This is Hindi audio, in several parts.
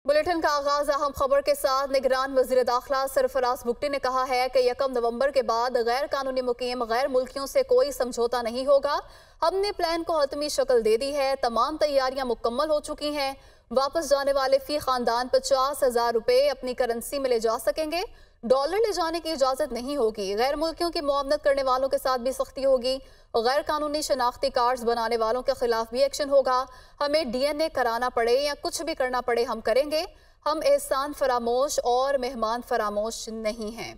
बुलेटिन का आगाज अहम खबर के साथ निगरान वज़ीर दाखिला सरफराज भुट्टी ने कहा है कि 1 नवंबर के बाद गैर कानूनी मुकीम गैर मुल्कियों से कोई समझौता नहीं होगा। हमने प्लान को हतमी शक्ल दे दी है। तमाम तैयारियां मुकम्मल हो चुकी हैं। वापस जाने वाले फी खानदान 50,000 रुपए अपनी करेंसी में ले जा सकेंगे। डॉलर ले जाने की इजाजत नहीं होगी। गैर मुल्कियों की मुआवनत करने वालों के साथ भी सख्ती होगी। गैर कानूनी शनाख्ती कार्ड्स बनाने वालों के खिलाफ भी एक्शन होगा। हमें DNA कराना पड़े या कुछ भी करना पड़े हम करेंगे। हम एहसान फरामोश और मेहमान फरामोश नहीं हैं।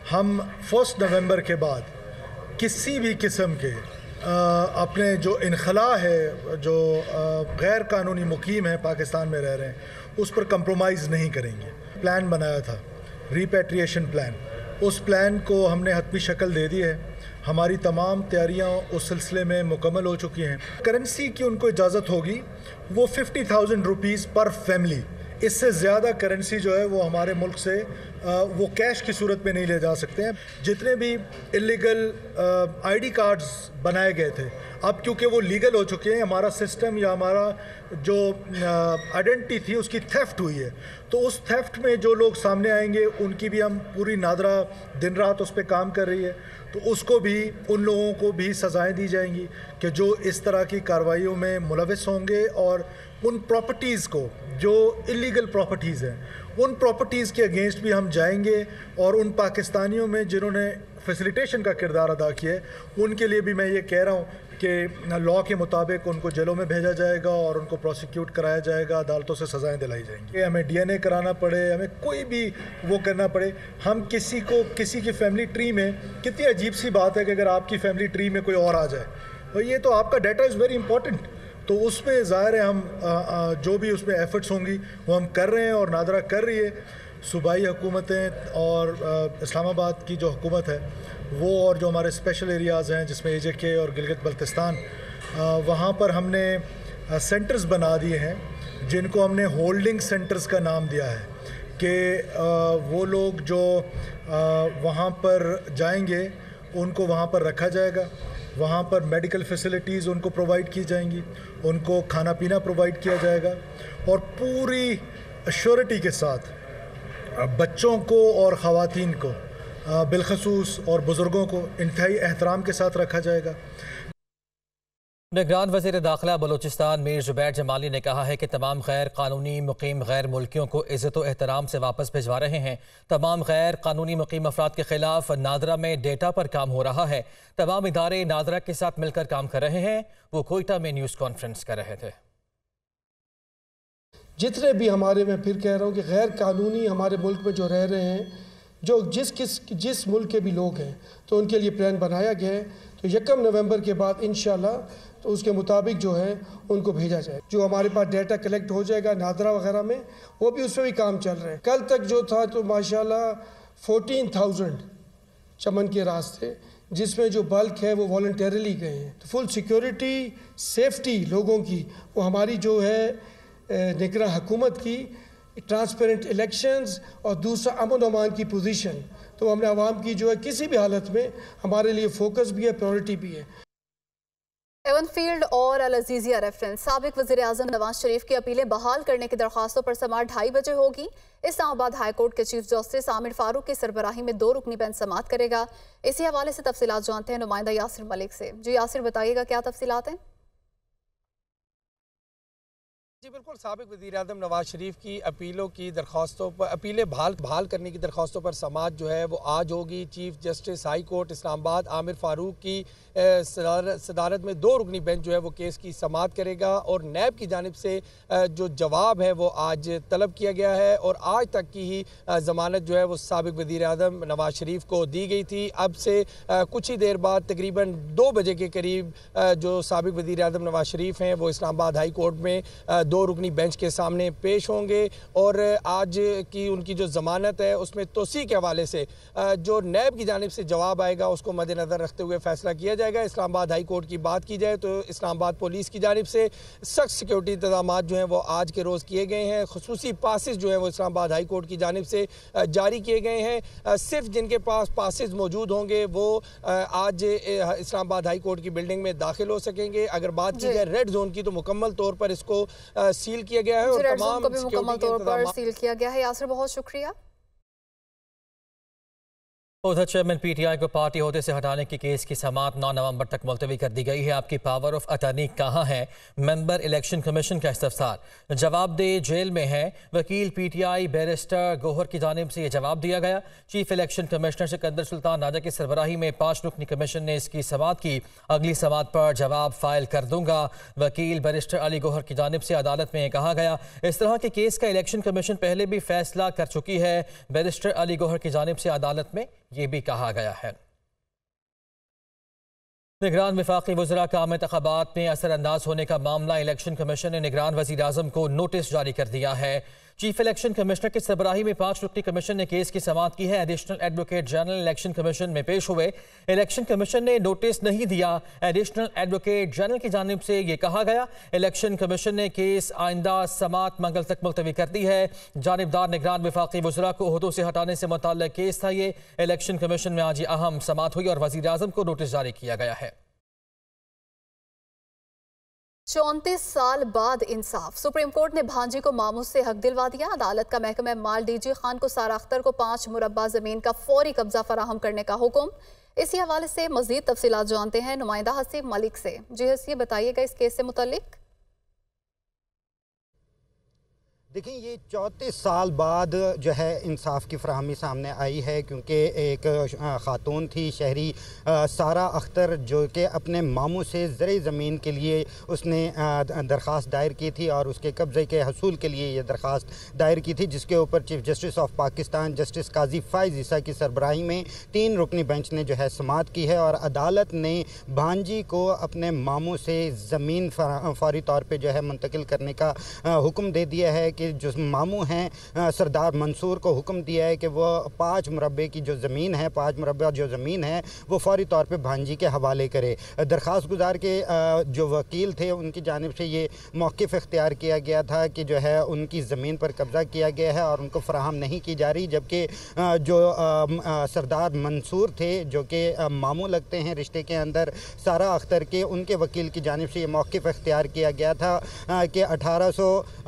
हम 1 नवंबर के बाद किसी भी किस्म के अपने जो इनखला है, जो गैर कानूनी मुकीम है पाकिस्तान में रह रहे हैं, उस पर कंप्रोमाइज़ नहीं करेंगे। प्लान बनाया था रिपैट्रिएशन प्लान, उस प्लान को हमने हतमी शक्ल दे दी है। हमारी तमाम तैयारियां उस सिलसिले में मुकम्मल हो चुकी हैं। करेंसी की उनको इजाज़त होगी वो 50,000 रुपीज़ पर फैमिली। इससे ज़्यादा करेंसी जो है वो हमारे मुल्क से वो कैश की सूरत में नहीं ले जा सकते हैं। जितने भी इलीगल ID कार्ड्स बनाए गए थे, अब क्योंकि वो लीगल हो चुके हैं, हमारा सिस्टम या हमारा जो आइडेंटिटी थी उसकी थेफ्ट हुई है, तो उस थेफ्ट में जो लोग सामने आएंगे उनकी भी हम पूरी नादरा दिन रात उस पर काम कर रही है। तो उसको भी, उन लोगों को भी सज़ाएँ दी जाएंगी कि जो इस तरह की कार्रवाइयों में मुलविस होंगे और उन प्रॉपर्टीज़ को जो इलीगल प्रॉपर्टीज़ हैं उन प्रॉपर्टीज़ के अगेंस्ट भी हम जाएंगे। और उन पाकिस्तानियों में जिन्होंने फैसिलिटेशन का किरदार अदा किया है उनके लिए भी मैं ये कह रहा हूँ कि लॉ के मुताबिक उनको जेलों में भेजा जाएगा और उनको प्रोसिक्यूट कराया जाएगा, अदालतों से सज़ाएं दिलाई जाएंगी। हमें DNA कराना पड़े, हमें कोई भी वो करना पड़े, हम किसी की फैमिली ट्री में, कितनी अजीब सी बात है कि अगर आपकी फैमिली ट्री में कोई और आ जाए तो ये तो आपका डाटा इज़ वेरी इंपॉर्टेंट। तो उसमें ज़ाहिर है हम जो भी उसमें एफर्ट्स होंगी वो हम कर रहे हैं और नादरा कर रही है। सूबाई हुकूमतें और इस्लामाबाद की जो हुकूमत है वो, और जो हमारे स्पेशल एरियाज़ हैं जिसमें AJK और गिलगित बल्तिस्तान, वहाँ पर हमने सेंटर्स बना दिए हैं जिनको हमने होल्डिंग सेंटर्स का नाम दिया है कि वो लोग जो वहाँ पर जाएंगे उनको वहाँ पर रखा जाएगा। वहाँ पर मेडिकल फैसिलिटीज़ उनको प्रोवाइड की जाएंगी, उनको खाना पीना प्रोवाइड किया जाएगा और पूरी अश्योरिटी के साथ बच्चों को और ख़वातीन को बिलखसूस और बुज़ुर्गों को इंतहाई एहतराम के साथ रखा जाएगा। निगरान वज़ीर दाखिला बलूचिस्तान मीर ज़ुबैर जमाली ने कहा है कि तमाम गैर कानूनी मुकीम गैर मुल्कियों को इज़्ज़त व एहतराम से वापस भिजवा रहे हैं। तमाम गैर कानूनी मुकीम अफराद के खिलाफ नादरा में डेटा पर काम हो रहा है। तमाम इदारे नादरा के साथ मिलकर काम कर रहे हैं। वो कोयटा में न्यूज़ कॉन्फ्रेंस कर रहे थे। जितने भी हमारे, मैं फिर कह रहा हूँ कि गैर कानूनी हमारे मुल्क में जो रह रहे हैं, जो जिस मुल्क के भी लोग हैं, तो उनके लिए प्लान बनाया गया है। तो 1 नवंबर के बाद इंशाल्लाह तो उसके मुताबिक जो है उनको भेजा जाए। जो हमारे पास डाटा कलेक्ट हो जाएगा नादरा वगैरह में, वो भी उसमें भी काम चल रहा है। कल तक जो था तो माशाल्लाह 14,000 चमन के रास्ते, जिसमें जो बल्क है वो वॉलंटरली गए हैं। तो फुल सिक्योरिटी सेफ्टी लोगों की, वो हमारी जो है निगरान हुकूमत की, ट्रांसपेरेंट इलेक्शंस और दूसरा अमन अमान की पोजीशन, तो हमने आवाम की जो है किसी भी हालत में हमारे लिए फोकस भी है, प्रायोरिटी भी है। एवन फील्ड और अल अजीजिया रेफरेंस। साबिक वज़ीर आज़म नवाज शरीफ की अपीलें बहाल करने की दरख्वास्तों पर समाअत 2:30 बजे होगी। इस्लामाबाद हाई कोर्ट के चीफ जस्टिस आमिर फारूक की सरबराही में 2 रुकनी बेंच समाअत करेगा। इसी हवाले से तफसीलात जानते हैं नुमाइंदा यासिर मलिक से। जी यासिर, बताइएगा क्या तफसीलात हैं? जी बिल्कुल, साबिक वज़ीर आज़म नवाज शरीफ की अपीलों की दरख्वास्तों पर, अपीलें बहाल करने की दरख्वास्तों पर समाअत जो है वो आज होगी। Chief justice high court Islamabad Aamir Farooq की सदारत में 2 रुकनी बेंच जो है वो केस की समाअत करेगा और नैब की जानिब से जो जवाब है वो आज तलब किया गया है और आज तक की ही ज़मानत जो है वो साबिक वज़ीर आज़म नवाज शरीफ को दी गई थी। अब से कुछ ही देर बाद तकरीबन 2 बजे के करीब जो साबिक वज़ीर आज़म नवाज शरीफ हैं वो इस्लामाबाद हाई कोर्ट में 2 रुकनी बेंच के सामने पेश होंगे और आज की उनकी जो ज़मानत है उसमें तोसी के हवाले से जो नैब की जानिब से जवाब आएगा उसको मद्देनज़र रखते हुए फैसला किया जाएगा। इस्लामाबाद हाई कोर्ट की बात की जाए तो इस्लामाबाद पुलिस की जानिब से सख्त सिक्योरिटी इंतजाम जो हैं वो आज के रोज़ किए गए हैं। खुसूसी पासिस जो हैं वो इस्लामाबाद हाई कोर्ट की जानिब से जारी किए गए हैं। सिर्फ जिनके पास पासिस मौजूद होंगे वो आज इस्लामाबाद हाई कोर्ट की बिल्डिंग में दाखिल हो सकेंगे। अगर बात की जाए रेड जोन की तो मुकम्मल तौर पर इसको सील किया गया है और तमाम मुकम्मल तौर पर सील किया गया है। यासर, बहुत शुक्रिया। उधर चेयरमैन पीटीआई को पार्टी ओहदे से हटाने के केस की समाअत 9 नवंबर तक मुलतवी कर दी गई है। आपकी पावर ऑफ अटर्नी कहाँ है? मेंबर इलेक्शन कमीशन का इस्तफसार जवाब दे जेल में है। वकील पीटीआई बैरिस्टर गौहर की जानिब से यह जवाब दिया गया। Chief election commissioner Sikandar Sultan Raja की सरबराही में 5 रुकनी कमीशन ने इसकी समाअत की। अगली समाअत पर जवाब फाइल कर दूंगा। वकील बैरिस्टर अली गौहर की जानिब से अदालत में कहा गया। इस तरह के केस का इलेक्शन कमीशन पहले भी फैसला कर चुकी है। बैरिस्टर अली गौहर की जानिब से अदालत में ये भी कहा गया है। निगरान वफाकी वज़रा का इंतख़ाबात में असरअंदाज होने का मामला, इलेक्शन कमीशन ने निगरान वज़ीर आज़म को नोटिस जारी कर दिया है। चीफ इलेक्शन कमिश्नर की सरबराही में 5 रुकनी कमीशन ने केस की समाअत की है। Additional advocate general election commission में पेश हुए। इलेक्शन कमीशन ने नोटिस नहीं दिया। एडिशनल एडवोकेट जनरल की जानिब से ये कहा गया। इलेक्शन कमीशन ने केस आइंदा समाअत मंगल तक मुलतवी कर दी है। जानिबदार निगरान वफाकी वज़रा को ओहदों से हटाने से मुतल्लिक़ केस था ये। इलेक्शन कमीशन में आज अहम समाअत हुई और वज़ीर आज़म को नोटिस जारी किया गया है। 34 साल बाद इंसाफ। सुप्रीम कोर्ट ने भांजी को मामूस से हक दिलवा दिया। अदालत का महकमा माल डीजी खान को सारा अख्तर को 5 मुरब्बा जमीन का फौरी कब्जा फराहम करने का हुक्म। इसी हवाले से मजीद तफसीलात जानते हैं नुमाइंदा हसीब मलिक से। जी हसीब, बताइएगा इस केस से मुतल्लिक। देखिए, ये 34 साल बाद जो है इंसाफ की फराहमी सामने आई है, क्योंकि एक ख़ातून थी शहरी सारा अख्तर जो कि अपने मामू से ज़रई ज़मीन के लिए उसने दरख्वास्त दायर की थी और उसके कब्ज़े के हसूल के लिए ये दरख्वास्त दायर की थी, जिसके ऊपर chief justice of Pakistan justice Qazi Faez Isa की सरबराही में 3 रुकनी बेंच ने जो है समाअत की है और अदालत ने भांजी को अपने मामू से ज़मीन फौरी तौर पर जो है मुंतकिल करने का हुक्म दे दिया है कि जो मामू हैं सरदार मंसूर को हुक्म दिया है कि वो 5 मुरब्बे की जो ज़मीन है 5 मुरब्बा जो ज़मीन है वो फौरी तौर पे भांजी के हवाले करे। दरख्वास्त गुजार के जो वकील थे उनकी जानिब से ये मौक़िफ़ इख्तियार किया गया था कि जो है उनकी ज़मीन पर कब्ज़ा किया गया है और उनको फराहम नहीं की जा रही, जबकि जो सरदार मंसूर थे जो कि मामू लगते हैं रिश्ते के अंदर सारा अख्तर के, उनके वकील की जानिब से ये मौक़िफ़ इख्तियार किया गया था कि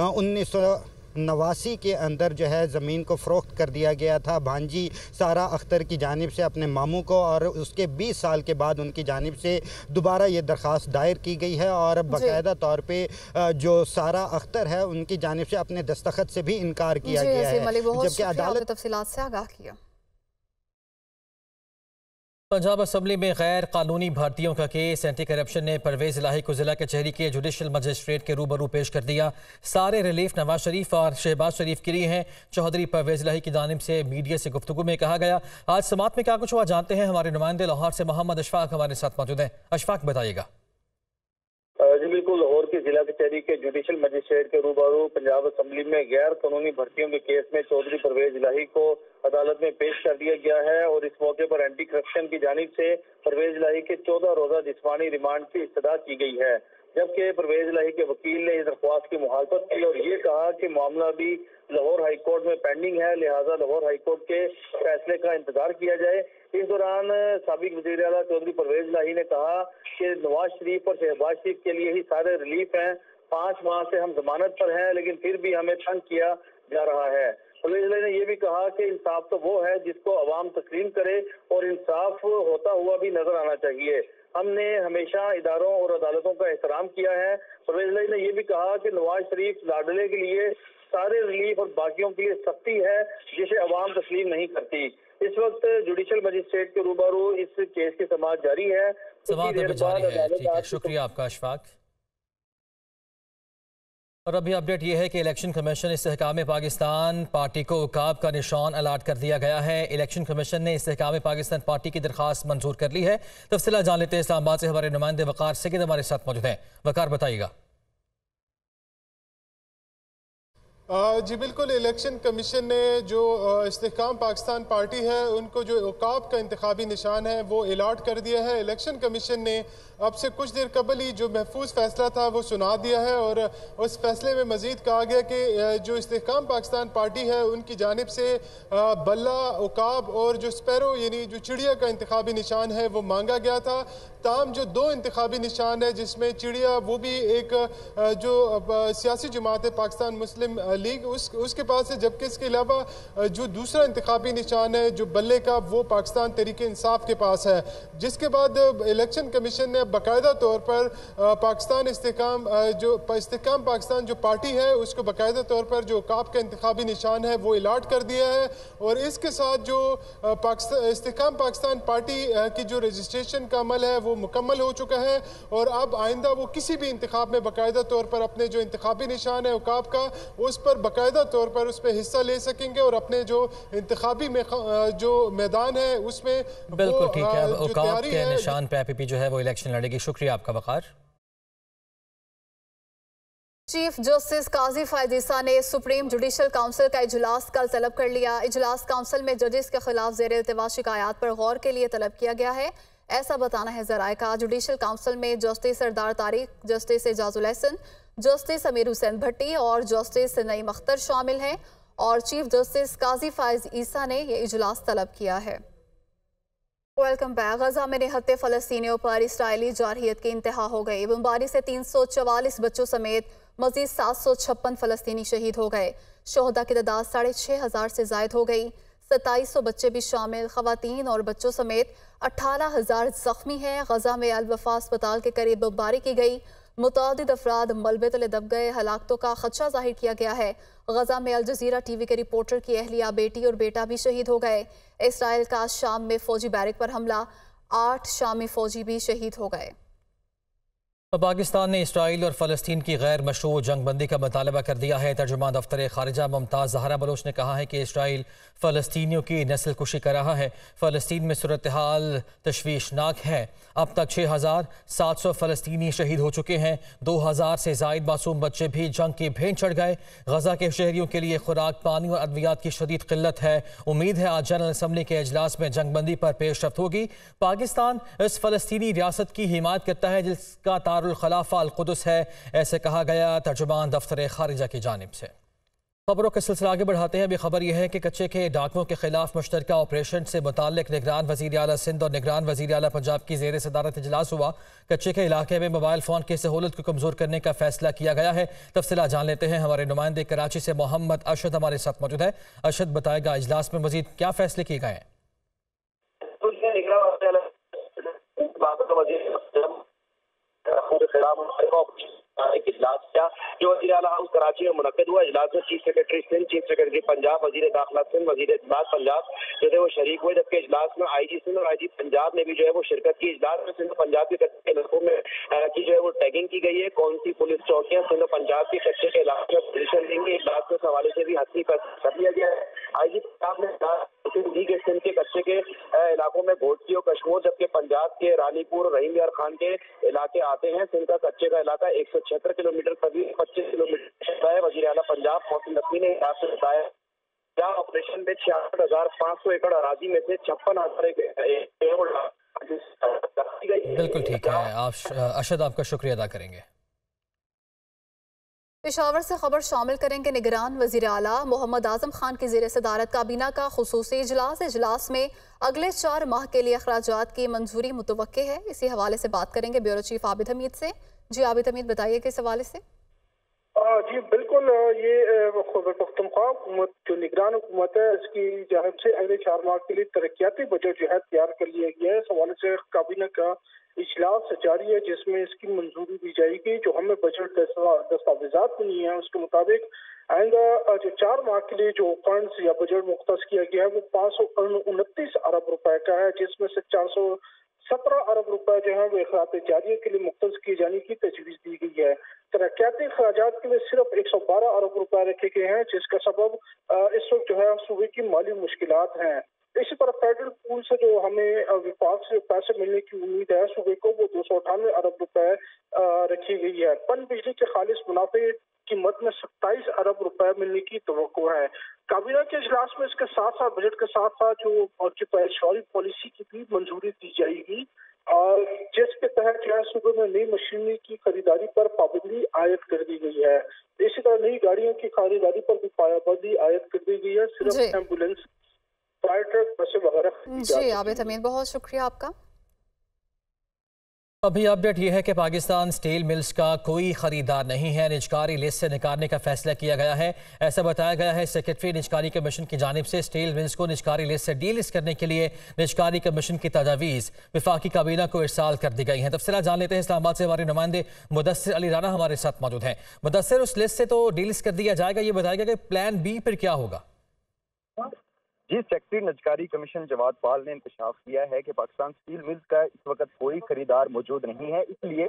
1989 के अंदर जो है ज़मीन को फ़रोख्त कर दिया गया था भांजी सारा अख्तर की जानिब से अपने मामू को, और उसके 20 साल के बाद उनकी जानिब से दोबारा ये दरख्वास्त दायर की गई है और बाकायदा तौर पे जो सारा अख्तर है उनकी जानिब से अपने दस्तखत से भी इनकार किया गया है, जबकि अदालत तफसीलात से आगाह किया। पंजाब असम्बली में गैर कानूनी भर्तियों का केस, एंटी करप्शन ने परवेज़ इलाही को जिला कचहरी के जुडिशल मजिस्ट्रेट के रूबरू पेश कर दिया। सारे रिलीफ नवाज शरीफ और शहबाज शरीफ के लिए हैं। चौधरी परवेज़ इलाही की जानिब से मीडिया से गुफ्तगू में कहा गया। आज समाअत में क्या कुछ हुआ जानते हैं। हमारे नुमाइंदे लाहौर से मोहम्मद अशफाक हमारे साथ मौजूद हैं। अशफाक, बताइएगा। जी बिल्कुल, लाहौर की जिला कचहरी के जुडिशल मजिस्ट्रेट के रूबरू पंजाब असम्बली में गैर कानूनी भर्तियों के केस में चौधरी परवेज इलाही को अदालत में पेश कर दिया गया है और इस मौके पर एंटी करप्शन की जानिब से परवेज इलाही के 14 रोजा जिस्मानी रिमांड की इस्तदा की गई है, जबकि परवेज इलाही के वकील ने इस दरख्वास्त की मुखालफत की और ये कहा कि मामला भी लाहौर हाई कोर्ट में पेंडिंग है, लिहाजा लाहौर हाई कोर्ट के फैसले का इंतजार किया जाए। इस दौरान साबिक वज़ीर आला चौधरी परवेज इलाही ने कहा कि नवाज शरीफ और शहबाज शरीफ के लिए ही सारे रिलीफ हैं। 5 माह से हम जमानत पर हैं, लेकिन फिर भी हमें तंग किया जा रहा है। परवेज इलाही ने यह भी कहा कि इंसाफ तो वो है जिसको अवाम तस्लीम करे और इंसाफ होता हुआ भी नजर आना चाहिए। हमने हमेशा इदारों और अदालतों का एहतराम किया है। परवेज इलाही ने यह भी कहा कि नवाज शरीफ लाडले के लिए सारे रिलीफ और बाकियों के लिए सख्ती है जिसे अवाम तस्लीम नहीं करती। इस वक्त जुडिशल मजिस्ट्रेट के रूबरू इस केस की समाअत जारी है। ठीक है, शुक्रिया आपका अशफाक। और अभी अपडेट यह है कि इलेक्शन कमीशन इस्तेहकाम पाकिस्तान पार्टी को उकाब का निशान अलाट कर दिया गया है। इलेक्शन कमीशन ने इस्तेहकाम पाकिस्तान पार्टी की दरख्वास्त मंजूर कर ली है। तफसीलात जान लेते हैं। इस्लामाबाद से हमारे नुमाइंदे वकार सैयद हमारे साथ मौजूद हैं। वकार, बताइएगा। जी बिल्कुल, इलेक्शन कमीशन ने जो इस्तेहकाम पाकिस्तान पार्टी है उनको जो औकाब का इंतखाबी निशान है वो अलाट कर दिया है। इलेक्शन कमीशन ने अब से कुछ देर कबल ही जो महफूज फैसला था वो सुना दिया है और उस फैसले में मजीद कहा गया कि जो इस्तेहकाम पाकिस्तान पार्टी है उनकी जानिब से बल्ला, औकाब और जो स्पैरो यानी जो चिड़िया का इंतखाबी निशान है वो मांगा गया था। ताम जो दो इंतखाबी निशान है जिसमें चिड़िया वो भी एक जो सियासी जमात है पाकिस्तान मुस्लिम लीग उसके पास है, जबकि इसके अलावा जो दूसरा इंतखाबी निशान है जो बल्ले का वो पाकिस्तान तहरीक इंसाफ के पास है। जिसके बाद इलेक्शन कमीशन ने बाकायदा तौर पर पाकिस्तान इस्तेहकाम पाकिस्तान जो पार्टी है उसको बाकायदा तौर पर जो औकाब का इंतखाबी निशान है वो अलाट कर दिया है और इसके साथ जो इस्तेहकाम पाकिस्तान पार्टी की जो रजिस्ट्रेशन का अमल है वो मुकम्मल हो चुका है और अब आइंदा वो किसी भी इंतखाब में बाकायदा तौर पर अपने जो इंतखाबी निशान है औकाब का उस पर बाकायदा तौर पर उस पर हिस्सा ले सकेंगे और अपने जो इंतखाबी में जो मैदान है उसमें बिल्कुल ठीक है। अब औकाब के निशान पे APP जो है वो इलेक्शन लड़ेगी। शुक्रिया आपका वकार। चीफ जस्टिस काजी फायद ईसा ने सुप्रीम जुडिशल काउंसिल का इजलास कल तलब कर लिया। इजलास काउंसिल में जजेस के खिलाफ ज़ेर इल्तिवा शिकायत पर गौर के लिए तलब किया गया है, ऐसा बताना है ज़राए का। जुडिशल काउंसिल में जस्टिस सरदार तारिक, जस्टिस एजाजुल एहसन, जस्टिस अमीर हुसैन भट्टी और जस्टिस नईम अख्तर शामिल हैं और चीफ जस्टिस काजी फायद ईसा ने यह इजलास तलब किया है। Welcome back. गजा में निहत्ते फ़लस्तीनियों पर इसराइली जारहियत की इंतहा हो गई। बमबारी से 344 बच्चों समेत मजीद 756 फ़लस्तीनी शहीद हो गए। शोहदा की तादाद 6500 से ज़ायद हो गई। 2700 बच्चे भी शामिल। ख़वातीन और बच्चों समेत 18,000 ज़ख्मी हैं। गजा में अल-वफा अस्पताल के करीब बमबारी की गई। मुतादिद अफराद मलबे तले दब गए। हलाकतों का खदशा जाहिर किया गया है। गजा में अल जजीरा TV के रिपोर्टर की अहलिया, बेटी और बेटा भी शहीद हो गए। इसराइल का शाम में फौजी बैरक पर हमला, 8 शामी फौजी भी शहीद हो गए। पाकिस्तान ने इसराइल और फ़लस्तीन की गैर मशरूअ जंगबंदी का मुतालबा कर दिया है। तर्जुमान दफ्तर खारिजा मुमताज़ ज़हरा बलोच ने कहा है कि इसराइल फ़लस्तीनियों की नस्ल कुशी कर रहा है। फ़लस्तीन में सूरत हाल तशवीशनाक है। अब तक 6,700 फ़लस्तीनी शहीद हो चुके हैं। 2,000 से ज़ायद मासूम बच्चे भी जंग की भेंट चढ़ गए। गजा के शहरियों के लिए खुराक, पानी और अद्वियात की शदीद किल्लत है। उम्मीद है आज जनरल असम्बली के इजलास में जंगबंदी पर पेशरफ्त होगी। पाकिस्तान इस फ़लस्तीनी रियासत की हिमायत करता है जिसका दारुल खलाफा अल कुदस है, ऐसे कहा गया तर्जुमान दफ्तर खारिजा की जानिब से। खबरों का सिलसिला आगे बढ़ाते हैं। अभी खबर यह है कि कच्चे के डाकुओं के खिलाफ मुश्तरका ऑपरेशन से मुताल्लिक निगरान वज़ीर आला सिंध और निगरान वज़ीर आला पंजाब की ज़ेर सदारत इजलास हुआ। कच्चे के इलाके में मोबाइल फ़ोन की सहूलत को कमज़ोर करने का फैसला किया गया है। तफसीलात जान लेते हैं। हमारे नुमाइंदे कराची से मोहम्मद अरशद हमारे साथ मौजूद है। अरशद, बताएगा इजलास में मज़ीद क्या फैसले किए गए हैं? इजलास किया जो वज़ीर आला हाउस कराची में मुनक्किद हुआ। इजलास में chief secretary Sindh, chief secretary Punjab, वज़ीर दाखिला सिंध, वज़ीर इत्तलात पंजाब जो थे वो शरीक हुए, जबकि इजलास में IG सिंध और IG पंजाब ने भी जो है वो शिरकत की। इजलास में सिंध पंजाब के कच्चे इलाकों में की जो है वो टैगिंग की गई है। कौन सी पुलिस चौकियां सिंध पंजाब के कच्चे के इलाके में पोजीशन देंगे, इजलास के हवाले से भी हस्ती कर लिया गया है। IG पंजाब ने दी के सिंध के कच्चे के इलाकों में घोटकी और कश्मीर, जबकि पंजाब के रानीपुर और रहीम यार खान के इलाके आते हैं। सिंध का कच्चे का इलाका 176 किलोमीटर करीब 25 किलोमीटर है। वज़ीर आला पंजाब मोहसिन नकवी ने बताया क्या ऑपरेशन में 66,500 एकड़ अराजी में से 56,000 बिल्कुल ठीक है। आप अरशद, आपका शुक्रिया अदा करेंगे। पेशावर से खबर शामिल करेंगे। निगरान वज़ीर आला मोहम्मद आज़म खान की ज़ेर सदारत काबीना का खुसूसी इजलास। इजलास में अगले 4 माह के लिए अखराजात की मंजूरी मुतवक्के है। इसी हवाले से बात करेंगे ब्यूरो चीफ आबिद हमीद से। जी आबिद हमीद, बताइए किस हवाले से? जी बिल्कुल, ये पख्तूनख्वा हुकूमत जो निगरान हुकूमत है इसकी जानिब से अगले 4 माह के लिए तरक्याती बजट जो है तैयार कर लिया गया है। इस हवाले से काबीना का इजलास जारी है जिसमें इसकी मंजूरी दी जाएगी। जो हमें बजट दस्तावेजात बनी है उसके मुताबिक आइंदा जो 4 माह के लिए जो फंड्स या बजट मुख्तस किया गया है वो 529 अरब रुपए का है, जिसमें से 417 अरब रुपए जो है वो अखरात जारिया के लिए मुख्तस किए जाने की तजवीज़ दी गई है। तरक्याती अखराजात के लिए सिर्फ 112 अरब रुपए रखे गए हैं, जिसका सबब इस वक्त जो है सूबे की माली मुश्किलात हैं। इसी तरह फेडरल पूल से जो हमें विभाग से पैसे मिलने की उम्मीद है सूबे को, वो 298 अरब रुपए रखी गई है। पन बिजली के खालिश मुनाफे कीमत में 27 अरब रुपए मिलने की तवक्को है। काबीना के इजलास में इसके साथ साथ बजट के साथ साथ जो ऑक्यूपाइड पॉलिसी की भी मंजूरी दी जाएगी, और जिसके तहत जो है सूबे में नई मशीनरी की खरीदारी पर पाबंदी आयद कर दी गई है। इसी तरह नई गाड़ियों की खरीदारी पर भी पाबंदी आयद कर दी गई है। सिर्फ एम्बुलेंस, फायर ट्रक, बसें वगैरह। जी आबिद अमीन, बहुत शुक्रिया आपका। अभी अपडेट यह है कि पाकिस्तान स्टील मिल्स का कोई खरीदार नहीं है, निजकारी लिस्ट से निकालने का फैसला किया गया है। ऐसा बताया गया है सेक्रेटरी निजकारी कमीशन की जानिब से। स्टील मिल्स को निजकारी लिस्ट से डीलिस्ट करने के लिए निजकारी कमीशन की तजावीज़ वफाकी काबीना को इरसाल कर दी गई हैं। तफसीलात जान लेते हैं। इस्लामाबाद से हमारे नुमाइंदे मुदस्सिर अली राना हमारे साथ मौजूद हैं। मुदस्सिर, उस लिस्ट से तो डीलिस्ट कर दिया जाएगा, ये बताएगा कि प्लान बी फिर क्या होगा? जी, सेक्रेटरी निजकारी कमीशन जवाद पाल ने इंकशाफ किया है कि पाकिस्तान स्टील मिल्स का इस वक्त कोई खरीदार मौजूद नहीं है, इसलिए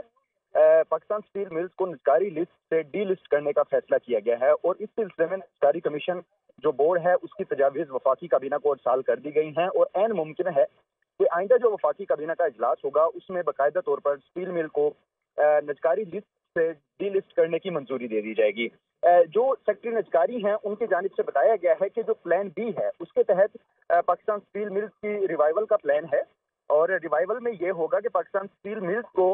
पाकिस्तान स्टील मिल्स को निजकारी लिस्ट से डी लिस्ट करने का फैसला किया गया है। और इस सिलसिले में निजकारी कमीशन जो बोर्ड है उसकी तजावीज़ वफाकी काबीना को इरसाल कर दी गई हैं और ऐन मुमकिन है कि आइंदा जो वफाकी काबीना का इजलास होगा उसमें बाकायदा तौर पर स्टील मिल को निजकारी लिस्ट से डी लिस्ट करने की मंजूरी दे दी जाएगी। जो सेक्रेटरी निजकारी हैं उनकी जानिब से बताया गया है कि जो प्लान बी है उसके तहत पाकिस्तान स्टील मिल्स की रिवाइवल का प्लान है, और रिवाइवल में ये होगा कि पाकिस्तान स्टील मिल्स को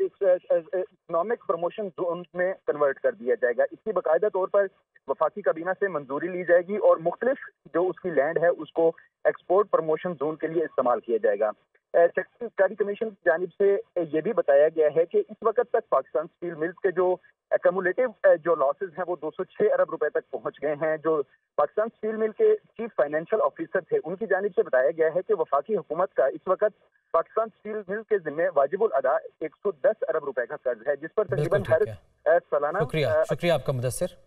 इकोनॉमिक प्रमोशन जोन में कन्वर्ट कर दिया जाएगा। इसकी बाकायदा तौर पर वफाकी काबीना से मंजूरी ली जाएगी और मुख्तलिफ जो उसकी लैंड है उसको एक्सपोर्ट प्रमोशन जोन के लिए इस्तेमाल किया जाएगा। सेक्रेटरी निजकारी कमीशन की जानिब से ये भी बताया गया है कि इस वक्त तक पाकिस्तान स्टील मिल्स के जो एक्यूमुलेटिव जो लॉसेज हैं वो 206 अरब रुपए तक पहुंच गए हैं। जो पाकिस्तान स्टील मिल के चीफ फाइनेंशियल ऑफिसर थे उनकी जानिब से बताया गया है कि वफाकी हुकूमत का इस वक्त पाकिस्तान स्टील मिल के जिम्मे वाजिबुल अदा 110 अरब रुपए का कर्ज है, जिस पर तकरीबन हर सालाना। शुक्रिया आपका मुदस्सिर।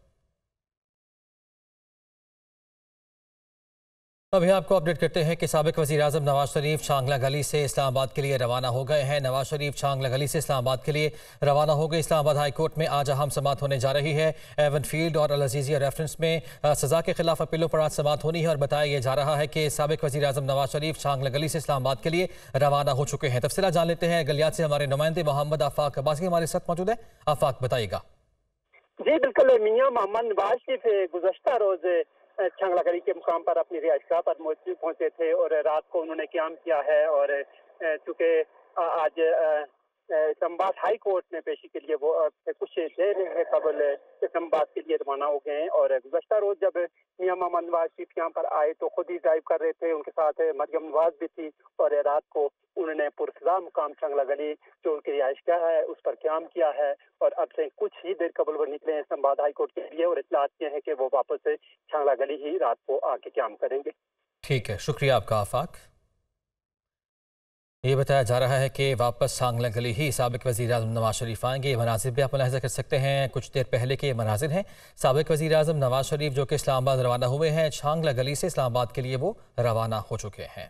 अभी आपको अपडेट करते हैं कि साबिक वज़ीर आज़म नवाज शरीफ चांगला गली से इस्लामाबाद के लिए रवाना हो गए हैं। नवाज शरीफ चांगला गली से इस्लामाबाद के लिए रवाना हो गए। इस्लामाबाद हाई कोर्ट में आज अहम समाअत होने जा रही है। एवन फील्ड और अल अज़ीज़िया रेफरेंस में सज़ा के खिलाफ अपीलों पर आज समाअत होनी है और बताया जा रहा है कि साबिक वज़ीर आज़म नवाज शरीफ चांगला गली से इस्लामाबाद के लिए रवाना हो चुके हैं। तफसीलात जान लेते हैं। गलियात से हमारे नुमाइंदे मोहम्मद आफाक अब्बासी हमारे साथ मौजूद है। आफाक, बताइएगा। जी बिल्कुल, मियां मोहम्मद नवाज शरीफ गुज़श्ता रोज़ चांगला गली के मुकाम पर अपनी रिहाइशगाह पर पहुंचे थे और रात को उन्होंने क़याम किया है। और चूँकि आज इस्लामाबाद हाई कोर्ट में पेशी के लिए वो कुछ देर कबल इस्लामाबाद के लिए रवाना हो गए हैं। और गुज़श्ता रोज़ जब मियां मोहम्मद नवाज शरीफ यहाँ पर आए तो खुद ही ड्राइव कर रहे थे, उनके साथ मरियम नवाज भी थी। और रात को उन्होंने पुरसदा मुकाम चांगला गली जो उनकी रिहाइशगाह है उस पर क़याम किया है। और अब से कुछ ही देर कबल वो निकले हैं इस्लामाबाद हाई कोर्ट के लिए और इत्तलात ये है कि वो वापस चांगला गली ही रात को आके क़याम करेंगे। ठीक है, शुक्रिया आपका आफाक। ये बताया जा रहा है कि वापस चांगला गली ही साबिक वज़ीर आज़म नवाज शरीफ आएंगे। ये मनाजिर भी आप मुलाहिज़ा कर सकते हैं, कुछ देर पहले के ये मनाजिर हैं। साबिक वज़ीर आज़म नवाज शरीफ जो कि इस्लामाबाद रवाना हुए हैं, चांगला गली से इस्लामाबाद के लिए वो रवाना हो चुके हैं।